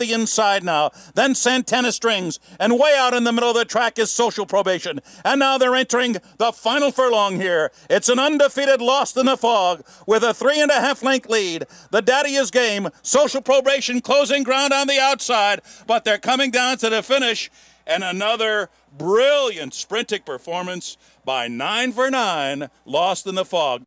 the inside now. Then Santana Strings. And way out in the middle of the track is Social Probation. And now they're entering the final furlong here. It's an undefeated Lost in the Fog with a 3.5 length lead. The Daddy is Game. Social Probation closing ground on the outside. But they're coming down to the finish. And another brilliant sprinting performance by 9 for 9, Lost in the Fog.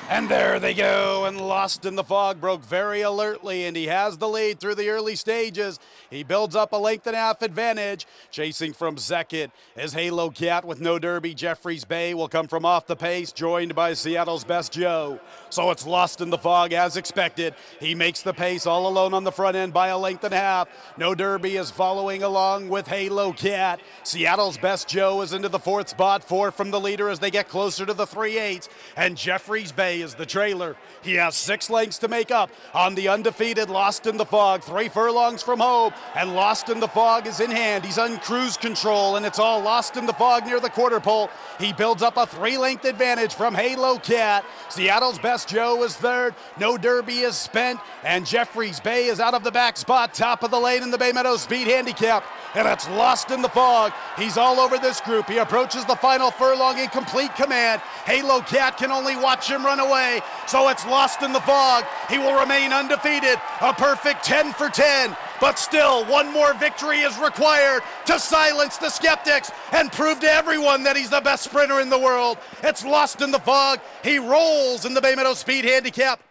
And there they go, and Lost in the Fog broke very alertly, and he has the lead through the early stages. He builds up a 1.5 advantage. Chasing from second is Halo Cat with No Derby. Jeffrey's Bay will come from off the pace, joined by Seattle's Best Joe. So it's Lost in the Fog as expected. He makes the pace all alone on the front end by a 1.5. No Derby is following along with Halo Cat. Seattle's Best Joe is into the 4th spot, 4 from the leader as they get closer to the 3/8. And Jeffrey's Bay is the trailer. He has 6 lengths to make up on the undefeated Lost in the Fog, 3 furlongs from home, and Lost in the Fog is in hand. He's on cruise control, and it's all Lost in the Fog near the quarter pole. He builds up a 3-length advantage from Halo Cat. Seattle's Best Joe is third. No Derby is spent, and Jeffrey's Bay is out of the back spot, top of the lane in the Bay Meadows Speed Handicap, and it's Lost in the Fog. He's all over this group. He approaches the final furlong in complete command. Halo Cat can only watch him run away, so it's Lost in the Fog. He will remain undefeated, a perfect 10 for 10, but still one more victory is required to silence the skeptics and prove to everyone that he's the best sprinter in the world. It's Lost in the Fog. He rolls in the Bay Meadows Speed Handicap.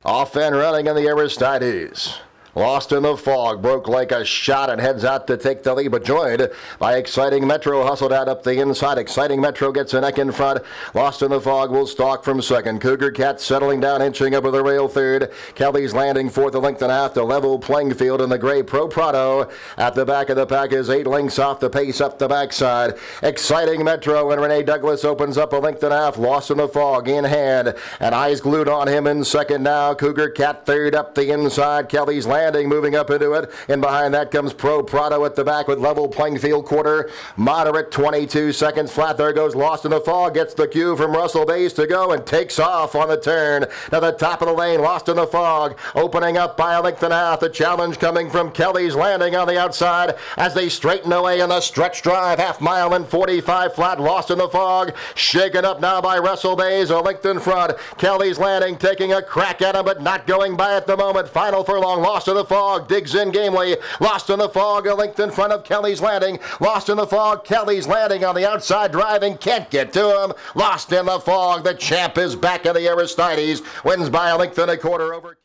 Off and running in the Aristides. Lost in the Fog broke like a shot and heads out to take the lead, but joined by Exciting Metro, hustled out up the inside. Exciting Metro gets a neck in front. Lost in the Fog will stalk from second. Cougar Cat settling down, inching over the rail third. Kelly's Landing fourth, a length and a half to level playing field in the gray Pro Prado. At the back of the pack is 8 lengths off the pace up the backside. Exciting Metro and Renee Douglas opens up a length and a half. Lost in the Fog in hand, and eyes glued on him in second now. Cougar Cat third up the inside. Kelly's Landing moving up into it, and behind that comes Pro Prado at the back with level playing field quarter. Moderate 22 seconds flat. There goes Lost in the Fog, gets the cue from Russell Bays to go and takes off on the turn. Now the top of the lane, Lost in the Fog, opening up by a length and a half. The challenge coming from Kelly's Landing on the outside as they straighten away in the stretch drive. Half mile and 45 flat. Lost in the Fog, shaken up now by Russell Bays, a length in front. Kelly's Landing taking a crack at him, but not going by at the moment. Final furlong, Lost in the Fog digs in gamely. Lost in the Fog, a length in front of Kelly's Landing. Lost in the Fog, Kelly's Landing on the outside driving, can't get to him. Lost in the Fog, the champ is back in the Aristides, wins by a length and a quarter over